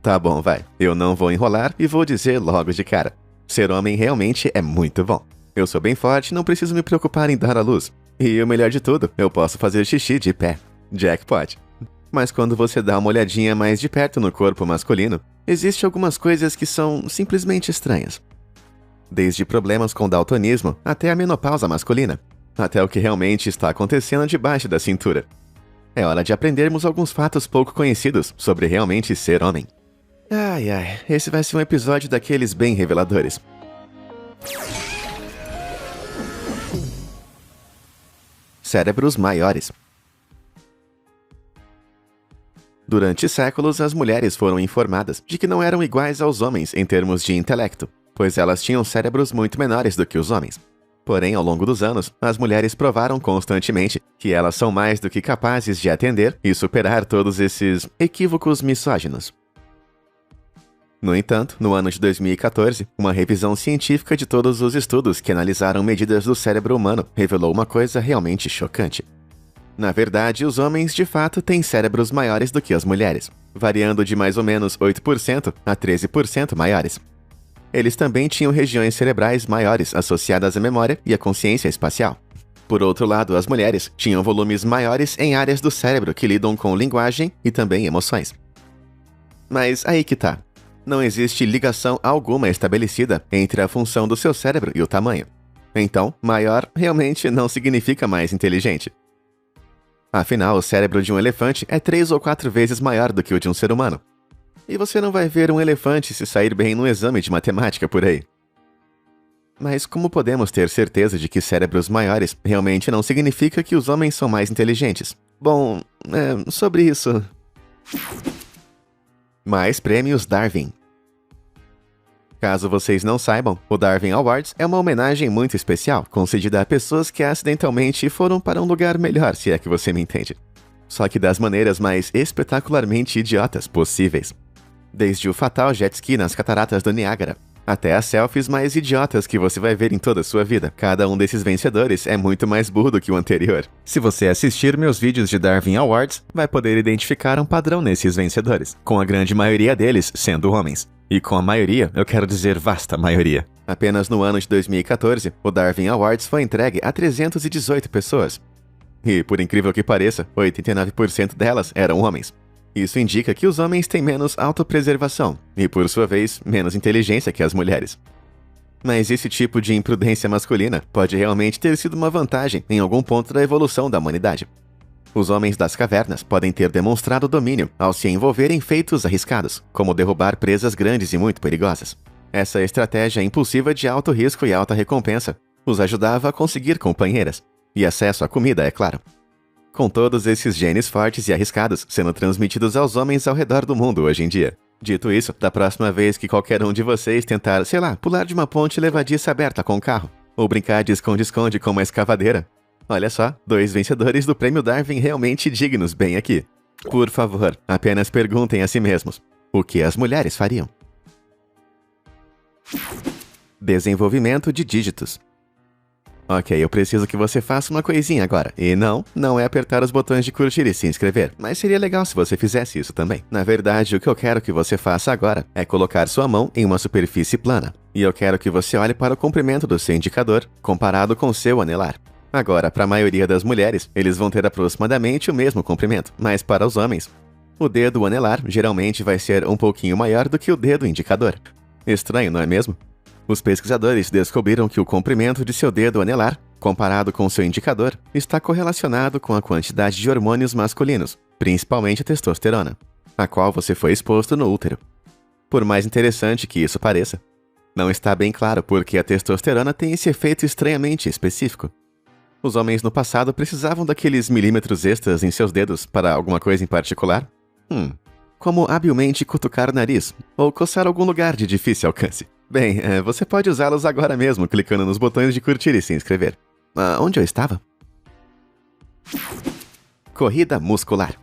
Tá bom, vai. Eu não vou enrolar e vou dizer logo de cara. Ser homem realmente é muito bom. Eu sou bem forte, não preciso me preocupar em dar à luz. E o melhor de tudo, eu posso fazer xixi de pé. Jackpot. Mas quando você dá uma olhadinha mais de perto no corpo masculino, existem algumas coisas que são simplesmente estranhas. Desde problemas com daltonismo até a menopausa masculina, até o que realmente está acontecendo debaixo da cintura. É hora de aprendermos alguns fatos pouco conhecidos sobre realmente ser homem. Ai, esse vai ser um episódio daqueles bem reveladores. Cérebros maiores. Durante séculos, as mulheres foram informadas de que não eram iguais aos homens em termos de intelecto, pois elas tinham cérebros muito menores do que os homens. Porém, ao longo dos anos, as mulheres provaram constantemente que elas são mais do que capazes de atender e superar todos esses equívocos misóginos. No entanto, no ano de 2014, uma revisão científica de todos os estudos que analisaram medidas do cérebro humano revelou uma coisa realmente chocante. Na verdade, os homens de fato têm cérebros maiores do que as mulheres, variando de mais ou menos 8% a 13% maiores. Eles também tinham regiões cerebrais maiores associadas à memória e à consciência espacial. Por outro lado, as mulheres tinham volumes maiores em áreas do cérebro que lidam com linguagem e também emoções. Mas aí que tá. Não existe ligação alguma estabelecida entre a função do seu cérebro e o tamanho. Então, maior realmente não significa mais inteligente. Afinal, o cérebro de um elefante é 3 ou 4 vezes maior do que o de um ser humano. E você não vai ver um elefante se sair bem no exame de matemática por aí. Mas como podemos ter certeza de que cérebros maiores realmente não significa que os homens são mais inteligentes? Bom, sobre isso... Mais prêmios Darwin. Caso vocês não saibam, o Darwin Awards é uma homenagem muito especial, concedida a pessoas que acidentalmente foram para um lugar melhor, se é que você me entende. Só que das maneiras mais espetacularmente idiotas possíveis. Desde o fatal jet ski nas cataratas do Niágara, até as selfies mais idiotas que você vai ver em toda a sua vida. Cada um desses vencedores é muito mais burro do que o anterior. Se você assistir meus vídeos de Darwin Awards, vai poder identificar um padrão nesses vencedores, com a grande maioria deles sendo homens. E com a maioria, eu quero dizer vasta maioria. Apenas no ano de 2014, o Darwin Awards foi entregue a 318 pessoas. E, por incrível que pareça, 89% delas eram homens. Isso indica que os homens têm menos autopreservação e, por sua vez, menos inteligência que as mulheres. Mas esse tipo de imprudência masculina pode realmente ter sido uma vantagem em algum ponto da evolução da humanidade. Os homens das cavernas podem ter demonstrado domínio ao se envolver em feitos arriscados, como derrubar presas grandes e muito perigosas. Essa estratégia impulsiva de alto risco e alta recompensa os ajudava a conseguir companheiras e acesso à comida, é claro. Com todos esses genes fortes e arriscados sendo transmitidos aos homens ao redor do mundo hoje em dia. Dito isso, da próxima vez que qualquer um de vocês tentar, sei lá, pular de uma ponte levadiça aberta com um carro, ou brincar de esconde-esconde com uma escavadeira, olha só, 2 vencedores do Prêmio Darwin realmente dignos bem aqui. Por favor, apenas perguntem a si mesmos, o que as mulheres fariam? Desenvolvimento de dígitos. Ok, eu preciso que você faça uma coisinha agora. E não é apertar os botões de curtir e se inscrever. Mas seria legal se você fizesse isso também. Na verdade, o que eu quero que você faça agora é colocar sua mão em uma superfície plana. E eu quero que você olhe para o comprimento do seu indicador, comparado com o seu anelar. Agora, para a maioria das mulheres, eles vão ter aproximadamente o mesmo comprimento. Mas para os homens, o dedo anelar geralmente vai ser um pouquinho maior do que o dedo indicador. Estranho, não é mesmo? Os pesquisadores descobriram que o comprimento de seu dedo anelar, comparado com seu indicador, está correlacionado com a quantidade de hormônios masculinos, principalmente a testosterona, a qual você foi exposto no útero. Por mais interessante que isso pareça, não está bem claro por que a testosterona tem esse efeito estranhamente específico. Os homens no passado precisavam daqueles milímetros extras em seus dedos para alguma coisa em particular? Como habilmente cutucar o nariz, ou coçar algum lugar de difícil alcance. Bem, você pode usá-los agora mesmo, clicando nos botões de curtir e se inscrever. Onde eu estava? Corrida muscular.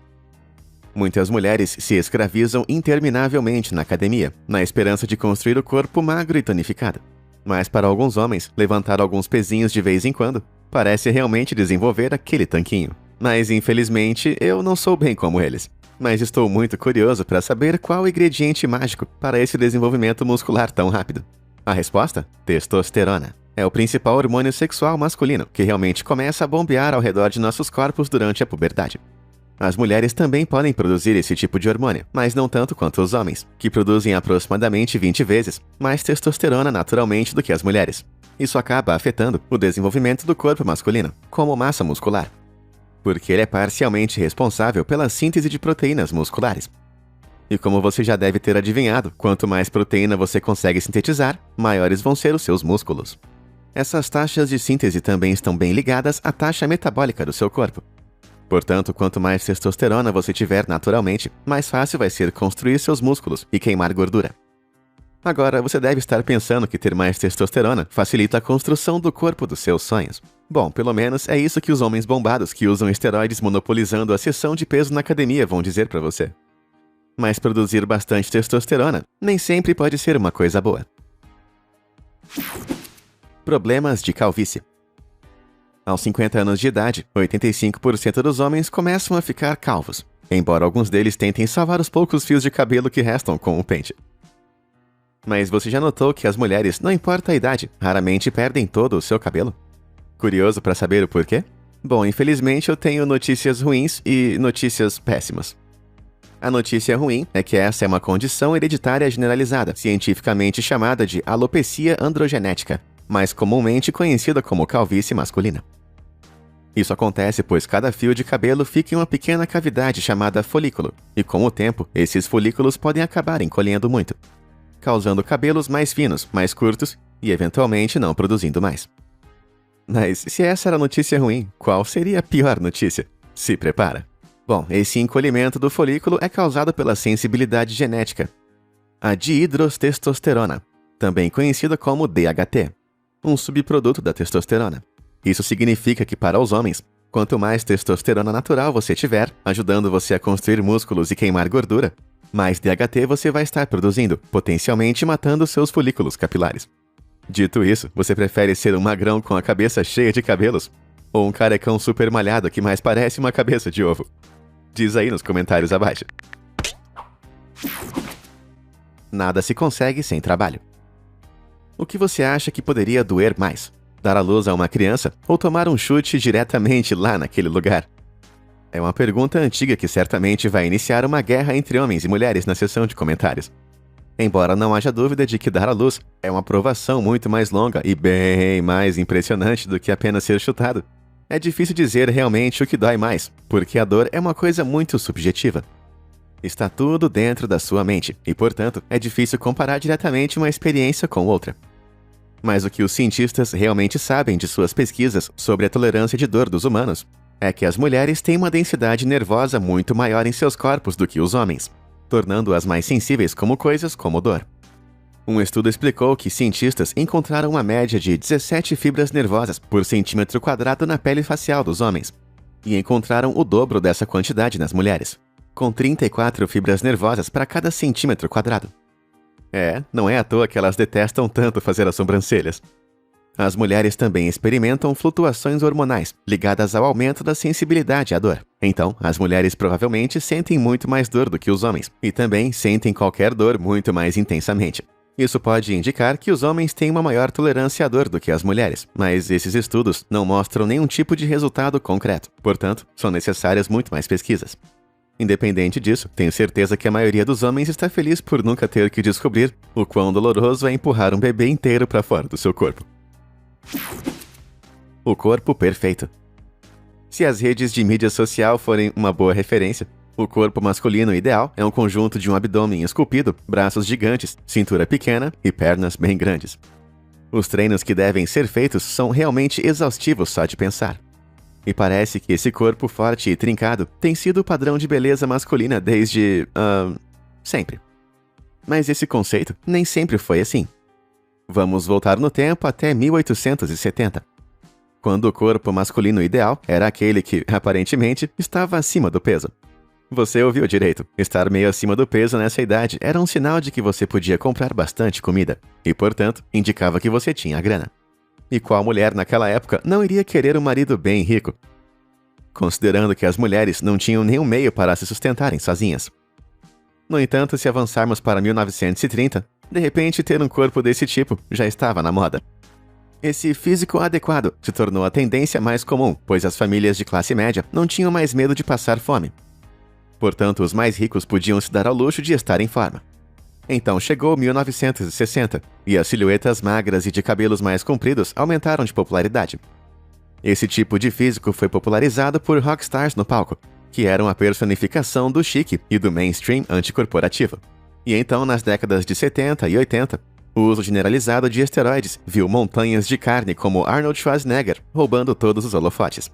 Muitas mulheres se escravizam interminavelmente na academia, na esperança de construir o corpo magro e tonificado. Mas para alguns homens, levantar alguns pezinhos de vez em quando parece realmente desenvolver aquele tanquinho. Mas infelizmente, eu não sou bem como eles. Mas estou muito curioso para saber qual o ingrediente mágico para esse desenvolvimento muscular tão rápido. A resposta? Testosterona. É o principal hormônio sexual masculino que realmente começa a bombear ao redor de nossos corpos durante a puberdade. As mulheres também podem produzir esse tipo de hormônio, mas não tanto quanto os homens, que produzem aproximadamente 20 vezes mais testosterona naturalmente do que as mulheres. Isso acaba afetando o desenvolvimento do corpo masculino, como massa muscular, porque ele é parcialmente responsável pela síntese de proteínas musculares. E como você já deve ter adivinhado, quanto mais proteína você consegue sintetizar, maiores vão ser os seus músculos. Essas taxas de síntese também estão bem ligadas à taxa metabólica do seu corpo. Portanto, quanto mais testosterona você tiver naturalmente, mais fácil vai ser construir seus músculos e queimar gordura. Agora, você deve estar pensando que ter mais testosterona facilita a construção do corpo dos seus sonhos. Bom, pelo menos é isso que os homens bombados que usam esteroides monopolizando a sessão de peso na academia vão dizer pra você. Mas produzir bastante testosterona nem sempre pode ser uma coisa boa. Problemas de calvície. Aos 50 anos de idade, 85% dos homens começam a ficar calvos, embora alguns deles tentem salvar os poucos fios de cabelo que restam com o pente. Mas você já notou que as mulheres, não importa a idade, raramente perdem todo o seu cabelo? Curioso para saber o porquê? Bom, infelizmente eu tenho notícias ruins e notícias péssimas. A notícia ruim é que essa é uma condição hereditária generalizada, cientificamente chamada de alopecia androgenética, mais comumente conhecida como calvície masculina. Isso acontece pois cada fio de cabelo fica em uma pequena cavidade chamada folículo, e com o tempo, esses folículos podem acabar encolhendo muito, causando cabelos mais finos, mais curtos e eventualmente não produzindo mais. Mas se essa era a notícia ruim, qual seria a pior notícia? Se prepara. Bom, esse encolhimento do folículo é causado pela sensibilidade genética, a dihidrotestosterona, também conhecida como DHT, um subproduto da testosterona. Isso significa que para os homens, quanto mais testosterona natural você tiver, ajudando você a construir músculos e queimar gordura, mais DHT você vai estar produzindo, potencialmente matando seus folículos capilares. Dito isso, você prefere ser um magrão com a cabeça cheia de cabelos? Ou um carecão super malhado que mais parece uma cabeça de ovo? Diz aí nos comentários abaixo. Nada se consegue sem trabalho. O que você acha que poderia doer mais? Dar à luz a uma criança ou tomar um chute diretamente lá naquele lugar? É uma pergunta antiga que certamente vai iniciar uma guerra entre homens e mulheres na seção de comentários. Embora não haja dúvida de que dar à luz é uma provação muito mais longa e bem mais impressionante do que apenas ser chutado, é difícil dizer realmente o que dói mais, porque a dor é uma coisa muito subjetiva. Está tudo dentro da sua mente e, portanto, é difícil comparar diretamente uma experiência com outra. Mas o que os cientistas realmente sabem de suas pesquisas sobre a tolerância de dor dos humanos é que as mulheres têm uma densidade nervosa muito maior em seus corpos do que os homens, tornando-as mais sensíveis como coisas como dor. Um estudo explicou que cientistas encontraram uma média de 17 fibras nervosas por centímetro quadrado na pele facial dos homens, e encontraram o dobro dessa quantidade nas mulheres, com 34 fibras nervosas para cada centímetro quadrado. Não é à toa que elas detestam tanto fazer as sobrancelhas. As mulheres também experimentam flutuações hormonais ligadas ao aumento da sensibilidade à dor. Então, as mulheres provavelmente sentem muito mais dor do que os homens, e também sentem qualquer dor muito mais intensamente. Isso pode indicar que os homens têm uma maior tolerância à dor do que as mulheres, mas esses estudos não mostram nenhum tipo de resultado concreto. Portanto, são necessárias muito mais pesquisas. Independente disso, tenho certeza que a maioria dos homens está feliz por nunca ter que descobrir o quão doloroso é empurrar um bebê inteiro para fora do seu corpo. O corpo perfeito. Se as redes de mídia social forem uma boa referência, o corpo masculino ideal é um conjunto de um abdômen esculpido, braços gigantes, cintura pequena e pernas bem grandes. Os treinos que devem ser feitos são realmente exaustivos só de pensar. E parece que esse corpo forte e trincado tem sido o padrão de beleza masculina desde... sempre. Mas esse conceito nem sempre foi assim. Vamos voltar no tempo até 1870, quando o corpo masculino ideal era aquele que, aparentemente, estava acima do peso. Você ouviu direito. Estar meio acima do peso nessa idade era um sinal de que você podia comprar bastante comida, e, portanto, indicava que você tinha grana. E qual mulher naquela época não iria querer um marido bem rico? considerando que as mulheres não tinham nenhum meio para se sustentarem sozinhas. No entanto, se avançarmos para 1930, de repente ter um corpo desse tipo já estava na moda. Esse físico adequado se tornou a tendência mais comum, pois as famílias de classe média não tinham mais medo de passar fome. Portanto, os mais ricos podiam se dar ao luxo de estar em forma. Então chegou 1960, e as silhuetas magras e de cabelos mais compridos aumentaram de popularidade. Esse tipo de físico foi popularizado por rockstars no palco, que eram a personificação do chique e do mainstream anticorporativo. E então, nas décadas de 70 e 80, o uso generalizado de esteroides viu montanhas de carne como Arnold Schwarzenegger roubando todos os holofotes.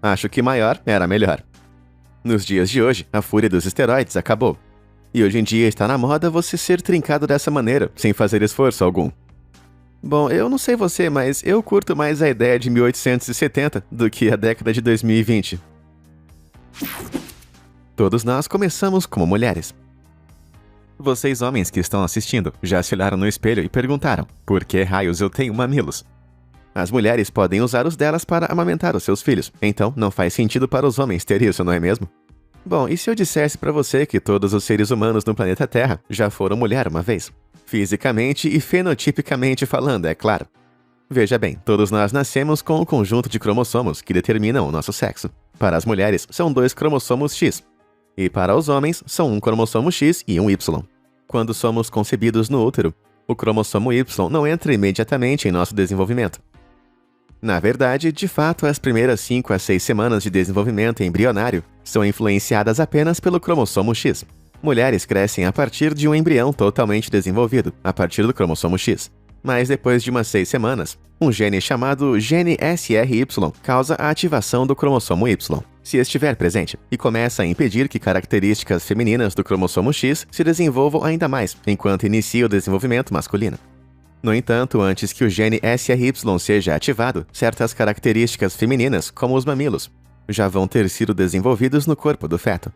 Acho que maior era melhor. Nos dias de hoje, a fúria dos esteroides acabou. E hoje em dia está na moda você ser trincado dessa maneira, sem fazer esforço algum. Bom, eu não sei você, mas eu curto mais a ideia de 1870 do que a década de 2020. Todos nós começamos como mulheres. Vocês homens que estão assistindo já se olharam no espelho e perguntaram: por que raios eu tenho mamilos? As mulheres podem usar os delas para amamentar os seus filhos, então não faz sentido para os homens ter isso, não é mesmo? Bom, e se eu dissesse para você que todos os seres humanos no planeta Terra já foram mulher uma vez? Fisicamente e fenotipicamente falando, é claro. Veja bem, todos nós nascemos com um conjunto de cromossomos que determinam o nosso sexo. Para as mulheres, são 2 cromossomos X. E para os homens, são um cromossomo X e um Y. Quando somos concebidos no útero, o cromossomo Y não entra imediatamente em nosso desenvolvimento. Na verdade, de fato, as primeiras 5 a 6 semanas de desenvolvimento embrionário são influenciadas apenas pelo cromossomo X. Mulheres crescem a partir de um embrião totalmente desenvolvido, a partir do cromossomo X. Mas depois de umas 6 semanas, um gene chamado gene SRY causa a ativação do cromossomo Y, se estiver presente, e começa a impedir que características femininas do cromossomo X se desenvolvam ainda mais, enquanto inicia o desenvolvimento masculino. No entanto, antes que o gene SRY seja ativado, certas características femininas, como os mamilos, já vão ter sido desenvolvidos no corpo do feto.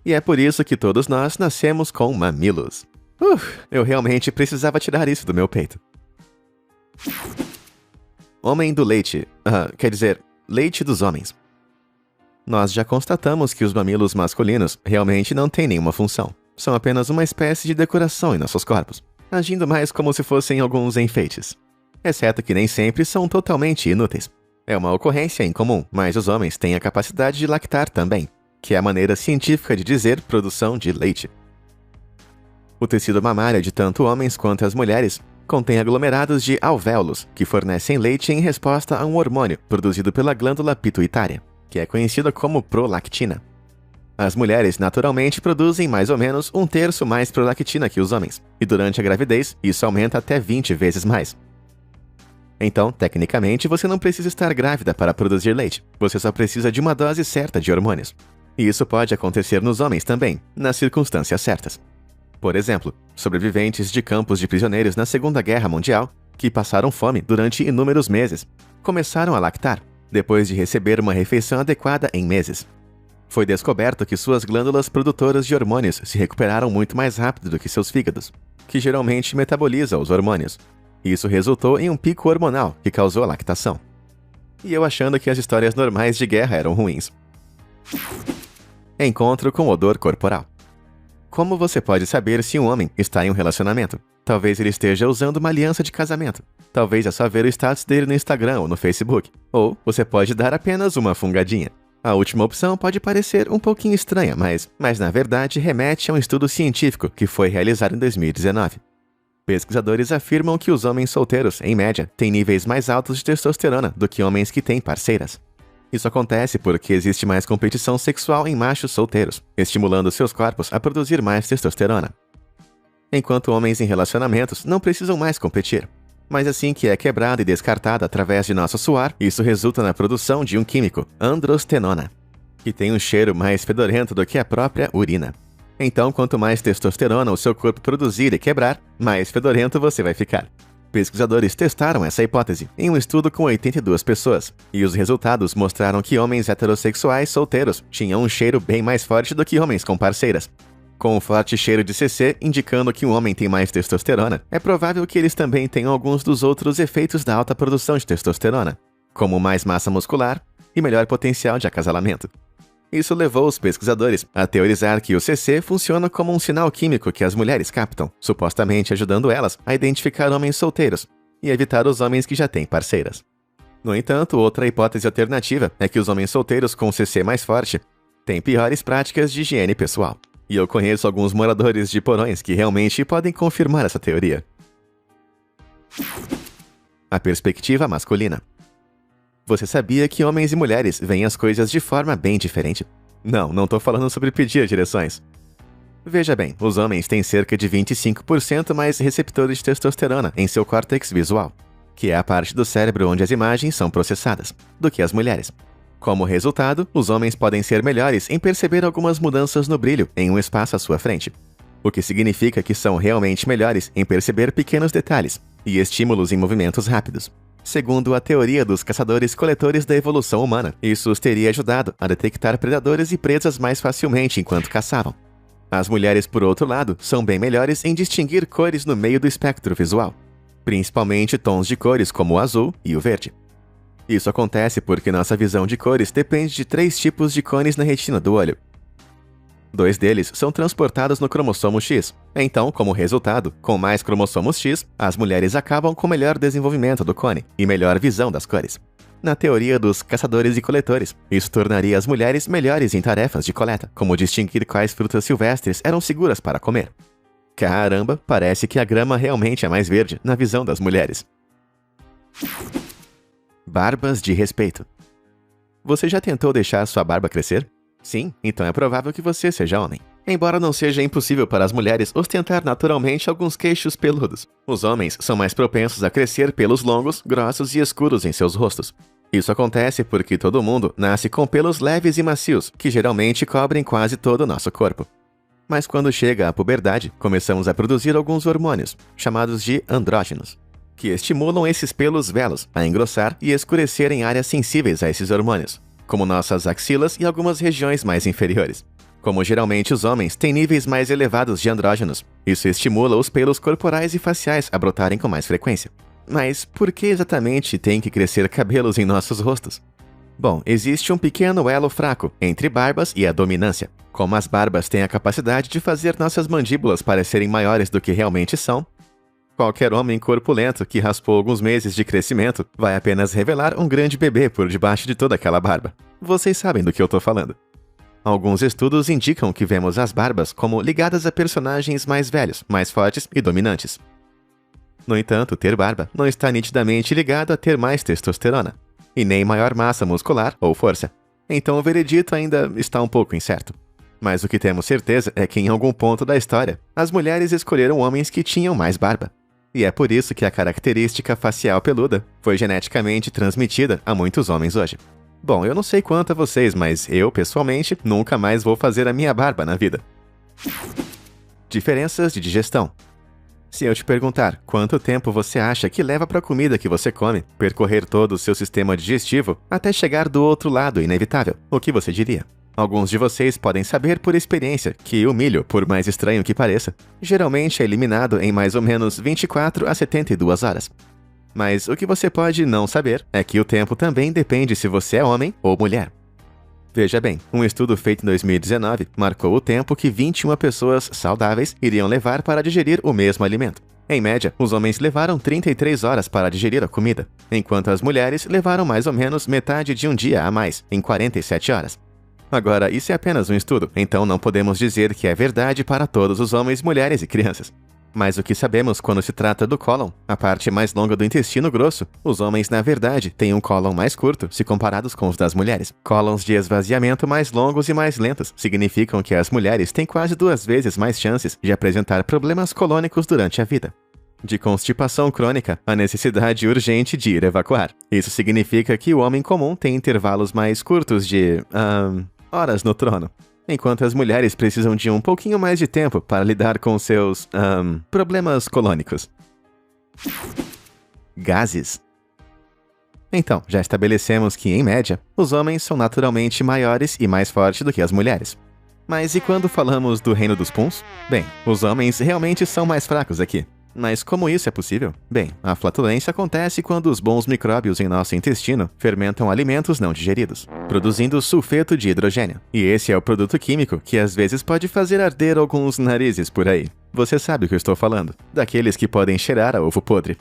E é por isso que todos nós nascemos com mamilos. Eu realmente precisava tirar isso do meu peito. Homem do leite. Quer dizer, leite dos homens. Nós já constatamos que os mamilos masculinos realmente não têm nenhuma função. São apenas uma espécie de decoração em nossos corpos, agindo mais como se fossem alguns enfeites. Exceto que nem sempre são totalmente inúteis. É uma ocorrência incomum, mas os homens têm a capacidade de lactar também, que é a maneira científica de dizer produção de leite. O tecido mamário de tanto homens quanto as mulheres contém aglomerados de alvéolos, que fornecem leite em resposta a um hormônio produzido pela glândula pituitária, que é conhecida como prolactina. As mulheres naturalmente produzem mais ou menos 1/3 mais prolactina que os homens, e durante a gravidez isso aumenta até 20 vezes mais. Então, tecnicamente, você não precisa estar grávida para produzir leite, você só precisa de uma dose certa de hormônios. E isso pode acontecer nos homens também, nas circunstâncias certas. Por exemplo, sobreviventes de campos de prisioneiros na Segunda Guerra Mundial, que passaram fome durante inúmeros meses, começaram a lactar, depois de receber uma refeição adequada em meses. Foi descoberto que suas glândulas produtoras de hormônios se recuperaram muito mais rápido do que seus fígados, que geralmente metabolizam os hormônios. Isso resultou em um pico hormonal que causou a lactação. E eu achando que as histórias normais de guerra eram ruins. Encontro com odor corporal. Como você pode saber se um homem está em um relacionamento? Talvez ele esteja usando uma aliança de casamento. Talvez é só ver o status dele no Instagram ou no Facebook. Ou você pode dar apenas uma fungadinha. A última opção pode parecer um pouquinho estranha, mas na verdade remete a um estudo científico que foi realizado em 2019. Pesquisadores afirmam que os homens solteiros, em média, têm níveis mais altos de testosterona do que homens que têm parceiras. Isso acontece porque existe mais competição sexual em machos solteiros, estimulando seus corpos a produzir mais testosterona. Enquanto homens em relacionamentos não precisam mais competir. Mas assim que é quebrado e descartado através de nosso suor, isso resulta na produção de um químico, androstenona, que tem um cheiro mais fedorento do que a própria urina. Então, quanto mais testosterona o seu corpo produzir e quebrar, mais fedorento você vai ficar. Pesquisadores testaram essa hipótese em um estudo com 82 pessoas, e os resultados mostraram que homens heterossexuais solteiros tinham um cheiro bem mais forte do que homens com parceiras. Com um forte cheiro de CC indicando que um homem tem mais testosterona, é provável que eles também tenham alguns dos outros efeitos da alta produção de testosterona, como mais massa muscular, e melhor potencial de acasalamento. Isso levou os pesquisadores a teorizar que o CC funciona como um sinal químico que as mulheres captam, supostamente ajudando elas a identificar homens solteiros e evitar os homens que já têm parceiras. No entanto, outra hipótese alternativa é que os homens solteiros com CC mais forte têm piores práticas de higiene pessoal. E eu conheço alguns moradores de porões que realmente podem confirmar essa teoria. A perspectiva masculina. Você sabia que homens e mulheres veem as coisas de forma bem diferente? Não tô falando sobre pedir direções. Veja bem, os homens têm cerca de 25% mais receptores de testosterona em seu córtex visual, que é a parte do cérebro onde as imagens são processadas, do que as mulheres. Como resultado, os homens podem ser melhores em perceber algumas mudanças no brilho em um espaço à sua frente, o que significa que são realmente melhores em perceber pequenos detalhes e estímulos em movimentos rápidos. Segundo a teoria dos caçadores-coletores da evolução humana, isso os teria ajudado a detectar predadores e presas mais facilmente enquanto caçavam. As mulheres, por outro lado, são bem melhores em distinguir cores no meio do espectro visual, principalmente tons de cores como o azul e o verde. Isso acontece porque nossa visão de cores depende de 3 tipos de cones na retina do olho. 2 deles são transportados no cromossomo X. Então, como resultado, com mais cromossomos X, as mulheres acabam com melhor desenvolvimento do cone e melhor visão das cores. Na teoria dos caçadores e coletores, isso tornaria as mulheres melhores em tarefas de coleta, como distinguir quais frutas silvestres eram seguras para comer. Caramba, parece que a grama realmente é mais verde na visão das mulheres. Barbas de respeito. Você já tentou deixar sua barba crescer? Sim, então é provável que você seja homem. Embora não seja impossível para as mulheres ostentar naturalmente alguns queixos peludos, os homens são mais propensos a crescer pelos longos, grossos e escuros em seus rostos. Isso acontece porque todo mundo nasce com pelos leves e macios, que geralmente cobrem quase todo o nosso corpo. Mas quando chega a puberdade, começamos a produzir alguns hormônios, chamados de andrógenos, que estimulam esses pelos velos a engrossar e escurecer em áreas sensíveis a esses hormônios, como nossas axilas e algumas regiões mais inferiores. Como geralmente os homens têm níveis mais elevados de andrógenos, isso estimula os pelos corporais e faciais a brotarem com mais frequência. Mas por que exatamente tem que crescer cabelos em nossos rostos? Bom, existe um pequeno elo fraco entre barbas e a dominância. Como as barbas têm a capacidade de fazer nossas mandíbulas parecerem maiores do que realmente são, qualquer homem corpulento que raspou alguns meses de crescimento vai apenas revelar um grande bebê por debaixo de toda aquela barba. Vocês sabem do que eu tô falando. Alguns estudos indicam que vemos as barbas como ligadas a personagens mais velhos, mais fortes e dominantes. No entanto, ter barba não está nitidamente ligado a ter mais testosterona, e nem maior massa muscular ou força. Então o veredito ainda está um pouco incerto. Mas o que temos certeza é que em algum ponto da história, as mulheres escolheram homens que tinham mais barba. E é por isso que a característica facial peluda foi geneticamente transmitida a muitos homens hoje. Bom, eu não sei quanto a vocês, mas eu, pessoalmente, nunca mais vou fazer a minha barba na vida. Diferenças de digestão. Se eu te perguntar quanto tempo você acha que leva para a comida que você come percorrer todo o seu sistema digestivo até chegar do outro lado inevitável, o que você diria? Alguns de vocês podem saber por experiência que o milho, por mais estranho que pareça, geralmente é eliminado em mais ou menos 24 a 72 horas. Mas o que você pode não saber é que o tempo também depende se você é homem ou mulher. Veja bem, um estudo feito em 2019 marcou o tempo que 21 pessoas saudáveis iriam levar para digerir o mesmo alimento. Em média, os homens levaram 33 horas para digerir a comida, enquanto as mulheres levaram mais ou menos metade de um dia a mais, em 47 horas. Agora, isso é apenas um estudo, então não podemos dizer que é verdade para todos os homens, mulheres e crianças. Mas o que sabemos quando se trata do cólon, a parte mais longa do intestino grosso, os homens, na verdade, têm um cólon mais curto se comparados com os das mulheres. Cólons de esvaziamento mais longos e mais lentos significam que as mulheres têm quase 2 vezes mais chances de apresentar problemas colônicos durante a vida. De constipação crônica, a necessidade urgente de ir evacuar. Isso significa que o homem comum tem intervalos mais curtos de horas no trono, enquanto as mulheres precisam de um pouquinho mais de tempo para lidar com seus problemas colônicos. Gases. Então, já estabelecemos que, em média, os homens são naturalmente maiores e mais fortes do que as mulheres. Mas e quando falamos do reino dos puns? Bem, os homens realmente são mais fracos aqui. Mas como isso é possível? Bem, a flatulência acontece quando os bons micróbios em nosso intestino fermentam alimentos não digeridos, produzindo sulfeto de hidrogênio. E esse é o produto químico que às vezes pode fazer arder alguns narizes por aí. Você sabe o que eu estou falando, daqueles que podem cheirar a ovo podre.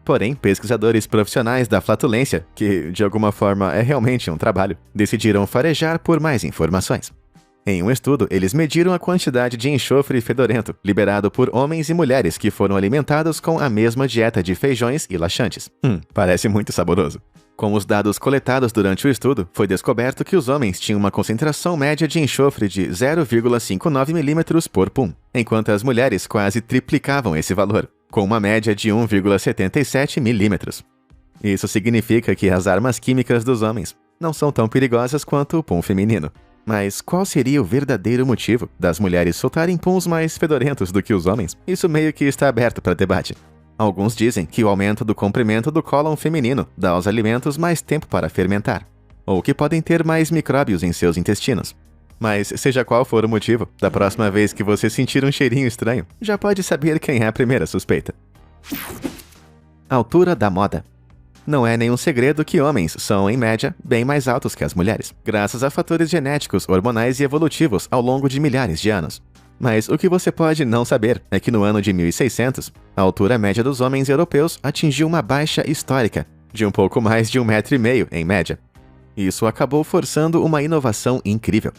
Porém, pesquisadores profissionais da flatulência, que de alguma forma é realmente um trabalho, decidiram farejar por mais informações. Em um estudo, eles mediram a quantidade de enxofre fedorento liberado por homens e mulheres que foram alimentados com a mesma dieta de feijões e laxantes. Parece muito saboroso. Com os dados coletados durante o estudo, foi descoberto que os homens tinham uma concentração média de enxofre de 0,59 milímetros por pum, enquanto as mulheres quase triplicavam esse valor, com uma média de 1,77 milímetros. Isso significa que as armas químicas dos homens não são tão perigosas quanto o pum feminino. Mas qual seria o verdadeiro motivo das mulheres soltarem puns mais fedorentos do que os homens? Isso meio que está aberto para debate. Alguns dizem que o aumento do comprimento do cólon feminino dá aos alimentos mais tempo para fermentar, ou que podem ter mais micróbios em seus intestinos. Mas seja qual for o motivo, da próxima vez que você sentir um cheirinho estranho, já pode saber quem é a primeira suspeita. Altura da moda. Não é nenhum segredo que homens são, em média, bem mais altos que as mulheres, graças a fatores genéticos, hormonais e evolutivos ao longo de milhares de anos. Mas o que você pode não saber é que no ano de 1600, a altura média dos homens europeus atingiu uma baixa histórica, de um pouco mais de 1,5 metro em média. Isso acabou forçando uma inovação incrível.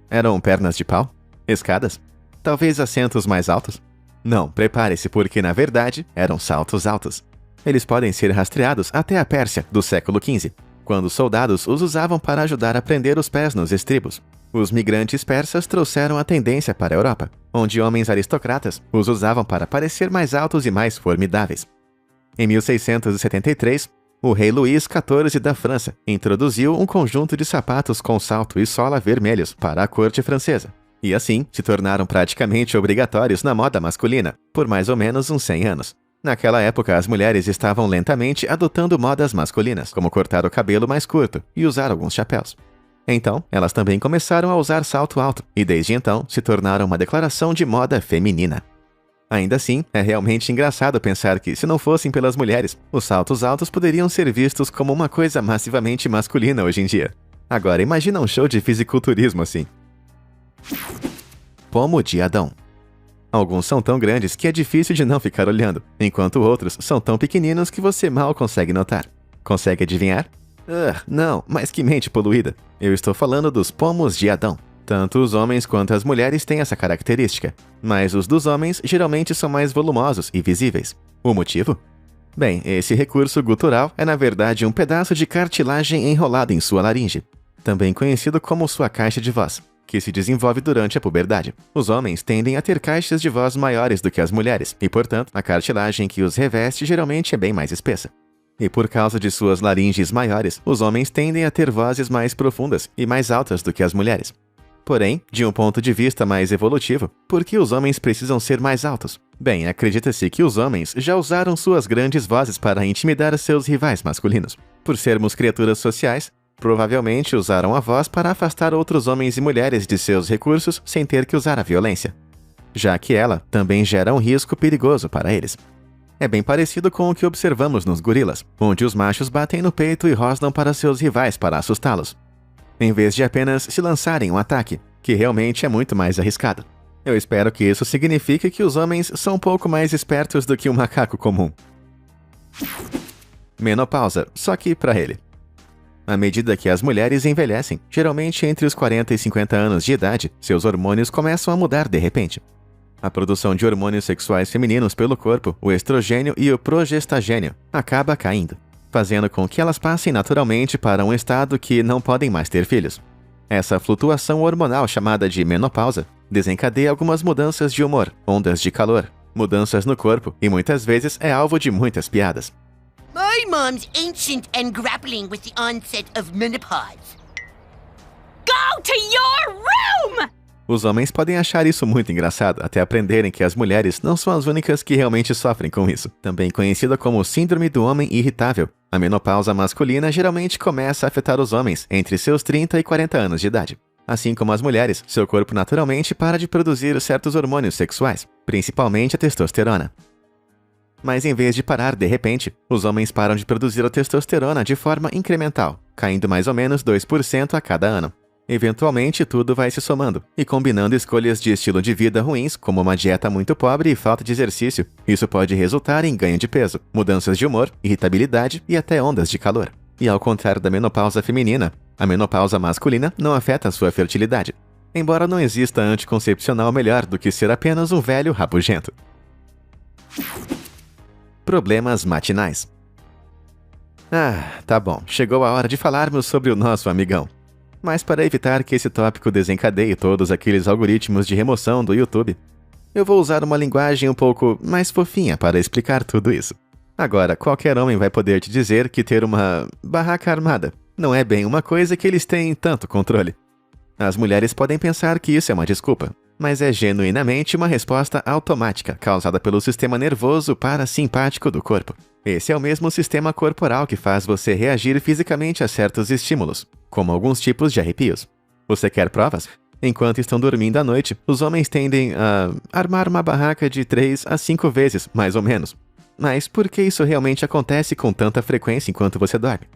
Eram pernas de pau? Escadas? Talvez assentos mais altos? Não, prepare-se porque, na verdade, eram saltos altos. Eles podem ser rastreados até a Pérsia, do século XV, quando soldados os usavam para ajudar a prender os pés nos estribos. Os migrantes persas trouxeram a tendência para a Europa, onde homens aristocratas os usavam para parecer mais altos e mais formidáveis. Em 1673, o rei Luís XIV da França introduziu um conjunto de sapatos com salto e sola vermelhos para a corte francesa, e assim se tornaram praticamente obrigatórios na moda masculina, por mais ou menos uns 100 anos. Naquela época, as mulheres estavam lentamente adotando modas masculinas, como cortar o cabelo mais curto e usar alguns chapéus. Então, elas também começaram a usar salto alto, e desde então se tornaram uma declaração de moda feminina. Ainda assim, é realmente engraçado pensar que, se não fossem pelas mulheres, os saltos altos poderiam ser vistos como uma coisa massivamente masculina hoje em dia. Agora, imagina um show de fisiculturismo assim. Pomo de Adão. Alguns são tão grandes que é difícil de não ficar olhando, enquanto outros são tão pequeninos que você mal consegue notar. Consegue adivinhar? Não, mas que mente poluída. Eu estou falando dos pomos de Adão. Tanto os homens quanto as mulheres têm essa característica, mas os dos homens geralmente são mais volumosos e visíveis. O motivo? Bem, esse recurso gutural é na verdade um pedaço de cartilagem enrolado em sua laringe, também conhecido como sua caixa de voz, que se desenvolve durante a puberdade. Os homens tendem a ter caixas de voz maiores do que as mulheres, e portanto, a cartilagem que os reveste geralmente é bem mais espessa. E por causa de suas laringes maiores, os homens tendem a ter vozes mais profundas e mais altas do que as mulheres. Porém, de um ponto de vista mais evolutivo, por que os homens precisam ser mais altos? Bem, acredita-se que os homens já usaram suas grandes vozes para intimidar seus rivais masculinos. Por sermos criaturas sociais, provavelmente usaram a voz para afastar outros homens e mulheres de seus recursos sem ter que usar a violência, já que ela também gera um risco perigoso para eles. É bem parecido com o que observamos nos gorilas, onde os machos batem no peito e rosnam para seus rivais para assustá-los, em vez de apenas se lançarem um ataque, que realmente é muito mais arriscado. Eu espero que isso signifique que os homens são um pouco mais espertos do que um macaco comum. Menopausa, só que para ele. À medida que as mulheres envelhecem, geralmente entre os 40 e 50 anos de idade, seus hormônios começam a mudar de repente. A produção de hormônios sexuais femininos pelo corpo, o estrogênio e o progestagênio, acaba caindo, fazendo com que elas passem naturalmente para um estado que não podem mais ter filhos. Essa flutuação hormonal chamada de menopausa desencadeia algumas mudanças de humor, ondas de calor, mudanças no corpo e muitas vezes é alvo de muitas piadas. My mom's ancient and grappling with the onset of menopause. Go to your room! Os homens podem achar isso muito engraçado, até aprenderem que as mulheres não são as únicas que realmente sofrem com isso. Também conhecida como Síndrome do Homem Irritável, a menopausa masculina geralmente começa a afetar os homens entre seus 30 e 40 anos de idade. Assim como as mulheres, seu corpo naturalmente para de produzir certos hormônios sexuais. principalmente a testosterona. Mas em vez de parar de repente, os homens param de produzir a testosterona de forma incremental, caindo mais ou menos 2% a cada ano. Eventualmente, tudo vai se somando, e combinando escolhas de estilo de vida ruins, como uma dieta muito pobre e falta de exercício, isso pode resultar em ganho de peso, mudanças de humor, irritabilidade e até ondas de calor. E ao contrário da menopausa feminina, a menopausa masculina não afeta a sua fertilidade, embora não exista anticoncepcional melhor do que ser apenas um velho rabugento. Problemas matinais. Tá bom, chegou a hora de falarmos sobre o nosso amigão. Mas para evitar que esse tópico desencadeie todos aqueles algoritmos de remoção do YouTube, eu vou usar uma linguagem um pouco mais fofinha para explicar tudo isso. Agora, qualquer homem vai poder te dizer que ter uma barraca armada não é bem uma coisa que eles têm tanto controle. As mulheres podem pensar que isso é uma desculpa, mas é genuinamente uma resposta automática causada pelo sistema nervoso parasimpático do corpo. Esse é o mesmo sistema corporal que faz você reagir fisicamente a certos estímulos, como alguns tipos de arrepios. Você quer provas? Enquanto estão dormindo à noite, os homens tendem a armar uma barraca de 3 a 5 vezes, mais ou menos. Mas por que isso realmente acontece com tanta frequência enquanto você dorme?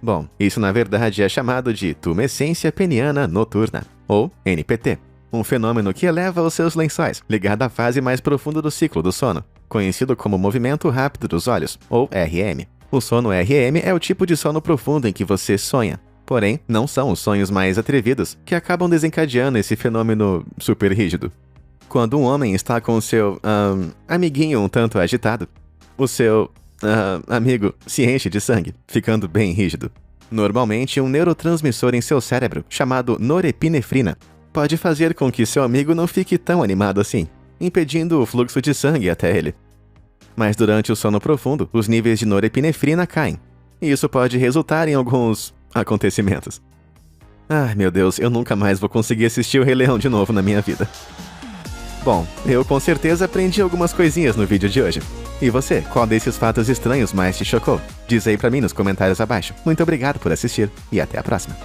Bom, isso na verdade é chamado de tumescência peniana noturna, ou NPT, um fenômeno que eleva os seus lençóis, ligado à fase mais profunda do ciclo do sono, conhecido como movimento rápido dos olhos, ou REM. O sono REM é o tipo de sono profundo em que você sonha. Porém, não são os sonhos mais atrevidos que acabam desencadeando esse fenômeno super rígido. Quando um homem está com o seu amiguinho um tanto agitado, o seu amigo se enche de sangue, ficando bem rígido. Normalmente, um neurotransmissor em seu cérebro, chamado norepinefrina, pode fazer com que seu amigo não fique tão animado assim, impedindo o fluxo de sangue até ele. Mas durante o sono profundo, os níveis de norepinefrina caem, e isso pode resultar em alguns acontecimentos. Meu Deus, eu nunca mais vou conseguir assistir o Rei Leão de novo na minha vida. Bom, eu com certeza aprendi algumas coisinhas no vídeo de hoje. E você, qual desses fatos estranhos mais te chocou? Diz aí pra mim nos comentários abaixo. Muito obrigado por assistir e até a próxima.